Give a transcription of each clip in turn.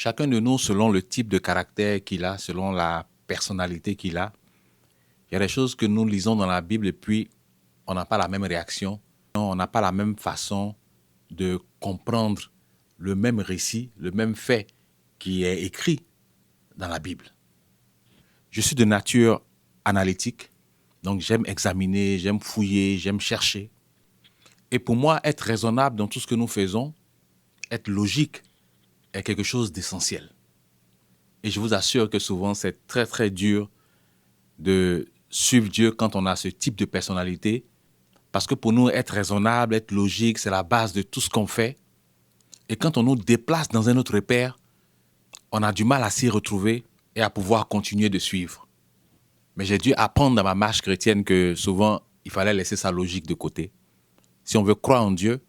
Chacun de nous, selon le type de caractère qu'il a, selon la personnalité qu'il a, il y a des choses que nous lisons dans la Bible et puis on n'a pas la même réaction, on n'a pas la même façon de comprendre le même récit, le même fait qui est écrit dans la Bible. Je suis de nature analytique, donc j'aime examiner, j'aime fouiller, j'aime chercher. Et pour moi, être raisonnable dans tout ce que nous faisons, être logique, est quelque chose d'essentiel. Et je vous assure que souvent, c'est très, très dur de suivre Dieu quand on a ce type de personnalité. Parce que pour nous, être raisonnable, être logique, c'est la base de tout ce qu'on fait. Et quand on nous déplace dans un autre repère, on a du mal à s'y retrouver et à pouvoir continuer de suivre. Mais j'ai dû apprendre dans ma marche chrétienne que souvent, il fallait laisser sa logique de côté. Si on veut croire en Dieu,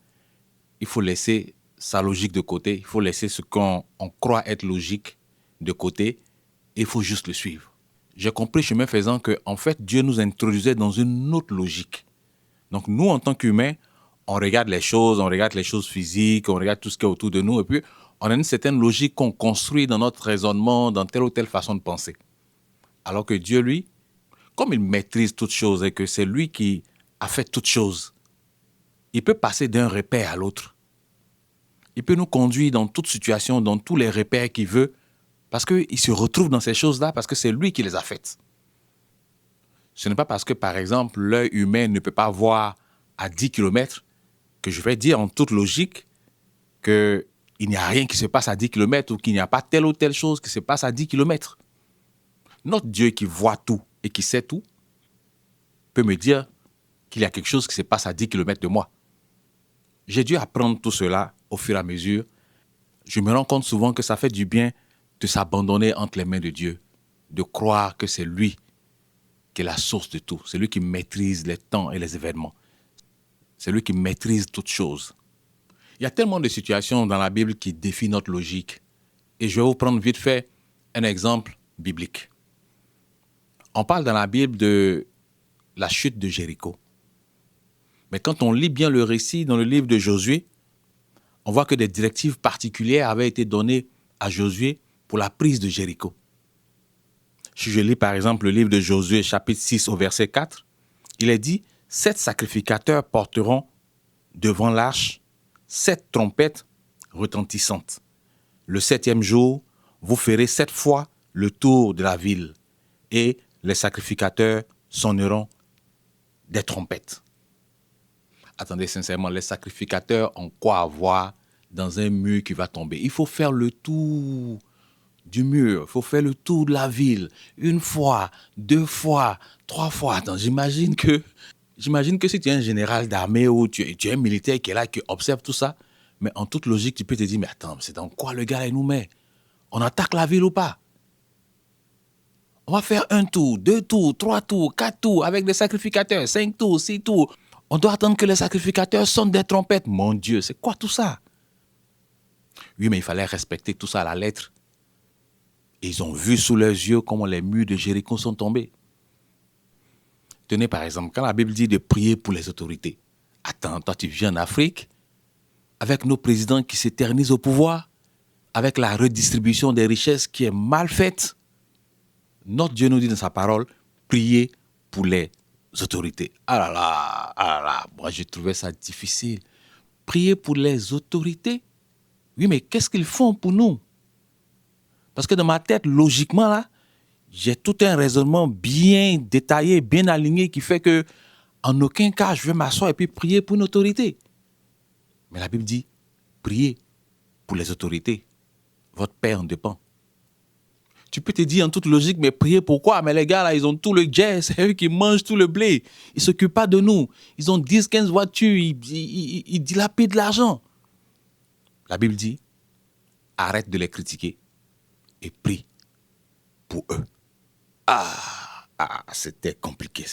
il faut laisser sa logique de côté. Il faut laisser ce qu'on croit être logique de côté et il faut juste le suivre. J'ai compris chemin faisant que, en fait, Dieu nous introduisait dans une autre logique. Donc, nous, en tant qu'humains, on regarde les choses physiques, on regarde tout ce qui est autour de nous et puis on a une certaine logique qu'on construit dans notre raisonnement, dans telle ou telle façon de penser. Alors que Dieu, lui, comme il maîtrise toutes choses et que c'est lui qui a fait toutes choses, il peut passer d'un repère à l'autre. Il peut nous conduire dans toute situation, dans tous les repères qu'il veut, parce qu'il se retrouve dans ces choses-là, parce que c'est lui qui les a faites. Ce n'est pas parce que, par exemple, l'œil humain ne peut pas voir à 10 kilomètres que je vais dire en toute logique qu'il n'y a rien qui se passe à 10 kilomètres ou qu'il n'y a pas telle ou telle chose qui se passe à 10 kilomètres. Notre Dieu qui voit tout et qui sait tout peut me dire qu'il y a quelque chose qui se passe à 10 kilomètres de moi. J'ai dû apprendre tout cela au fur et à mesure. Je me rends compte souvent que ça fait du bien de s'abandonner entre les mains de Dieu, de croire que c'est lui qui est la source de tout. C'est lui qui maîtrise les temps et les événements. C'est lui qui maîtrise toutes choses. Il y a tellement de situations dans la Bible qui défient notre logique. Et je vais vous prendre vite fait un exemple biblique. On parle dans la Bible de la chute de Jéricho. Mais quand on lit bien le récit dans le livre de Josué, on voit que des directives particulières avaient été données à Josué pour la prise de Jéricho. Si je lis par exemple le livre de Josué, chapitre 6 au verset 4, il est dit « 7 sacrificateurs porteront devant l'arche 7 trompettes retentissantes. Le 7e jour, vous ferez 7 fois le tour de la ville et les sacrificateurs sonneront des trompettes. » Attendez, sincèrement, les sacrificateurs ont quoi à voir dans un mur qui va tomber? Il faut faire le tour du mur, il faut faire le tour de la ville, 1 fois, 2 fois, 3 fois. Attends, j'imagine que si tu es un général d'armée ou tu es un militaire qui est là, qui observe tout ça, mais en toute logique, tu peux te dire, mais attends, c'est dans quoi le gars il nous met? On attaque la ville ou pas? On va faire 1 tour, 2 tours, 3 tours, 4 tours avec des sacrificateurs, 5 tours, 6 tours. On doit attendre que les sacrificateurs sonnent des trompettes. Mon Dieu, c'est quoi tout ça? Oui, mais il fallait respecter tout ça à la lettre. Et ils ont vu sous leurs yeux comment les murs de Jéricho sont tombés. Tenez par exemple, quand la Bible dit de prier pour les autorités. Attends, toi tu viens en Afrique, avec nos présidents qui s'éternisent au pouvoir, avec la redistribution des richesses qui est mal faite. Notre Dieu nous dit dans sa parole, priez pour les autorités. Ah là là, moi j'ai trouvé ça difficile. Prier pour les autorités? Oui, mais qu'est-ce qu'ils font pour nous? Parce que dans ma tête, logiquement, là, j'ai tout un raisonnement bien détaillé, bien aligné, qui fait que en aucun cas, je vais m'asseoir et puis prier pour une autorité. Mais la Bible dit, priez pour les autorités. Votre paix en dépend. Tu peux te dire en toute logique, mais prier pourquoi? Mais les gars, là, ils ont tout le jet, c'est eux qui mangent tout le blé. Ils ne s'occupent pas de nous. Ils ont 10, 15 voitures, ils dilapident l'argent. La Bible dit, arrête de les critiquer et prie pour eux. C'était compliqué.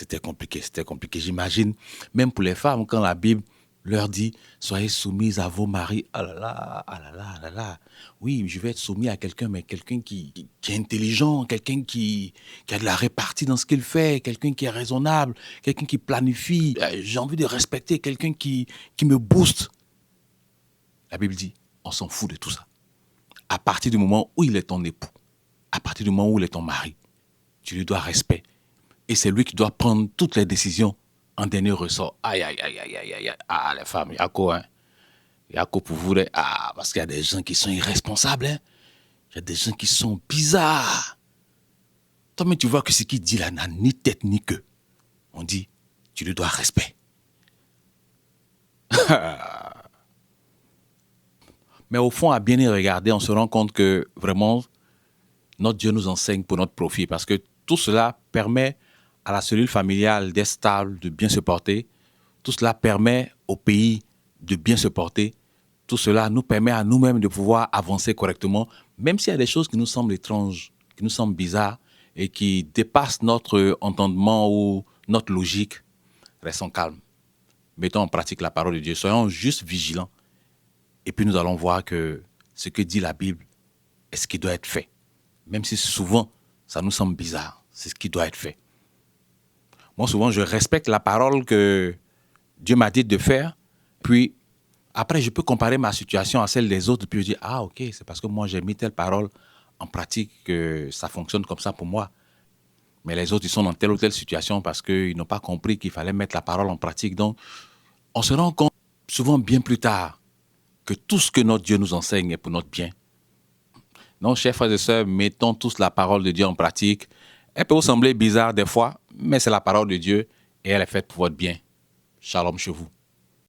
J'imagine, même pour les femmes, quand la Bible leur dit, soyez soumises à vos maris. Ah là là, ah là là, ah là là. Oui, je vais être soumis à quelqu'un, mais quelqu'un qui est intelligent, quelqu'un qui a de la répartie dans ce qu'il fait, quelqu'un qui est raisonnable, quelqu'un qui planifie. J'ai envie de respecter quelqu'un qui me booste. La Bible dit, on s'en fout de tout ça. À partir du moment où il est ton époux, à partir du moment où il est ton mari, tu lui dois respect. Et c'est lui qui doit prendre toutes les décisions en dernier ressort. Aïe, aïe, aïe, aïe, aïe, aïe. Ah, les femmes, il y a quoi, hein? Il y a quoi pour vous, là? Ah, parce qu'il y a des gens qui sont irresponsables, hein? Il y a des gens qui sont bizarres. Toi, mais tu vois que ce qu'il dit là n'a ni tête ni queue. On dit, tu lui dois respect. Mais au fond, à bien y regarder, on se rend compte que vraiment, notre Dieu nous enseigne pour notre profit. Parce que tout cela permet à la cellule familiale d'être stable, de bien se porter. Tout cela permet au pays de bien se porter. Tout cela nous permet à nous-mêmes de pouvoir avancer correctement, même s'il y a des choses qui nous semblent étranges, qui nous semblent bizarres et qui dépassent notre entendement ou notre logique. Restons calmes. Mettons en pratique la parole de Dieu. Soyons juste vigilants. Et puis nous allons voir que ce que dit la Bible est ce qui doit être fait. Même si souvent, ça nous semble bizarre. C'est ce qui doit être fait. Moi, souvent, je respecte la parole que Dieu m'a dit de faire. Puis, après, je peux comparer ma situation à celle des autres. Puis, je dis, ah, ok, c'est parce que moi, j'ai mis telle parole en pratique que ça fonctionne comme ça pour moi. Mais les autres, ils sont dans telle ou telle situation parce qu'ils n'ont pas compris qu'il fallait mettre la parole en pratique. Donc, on se rend compte souvent bien plus tard que tout ce que notre Dieu nous enseigne est pour notre bien. Donc, chers frères et sœurs, mettons tous la parole de Dieu en pratique. Elle peut vous sembler bizarre des fois, mais c'est la parole de Dieu et elle est faite pour votre bien. Shalom chez vous.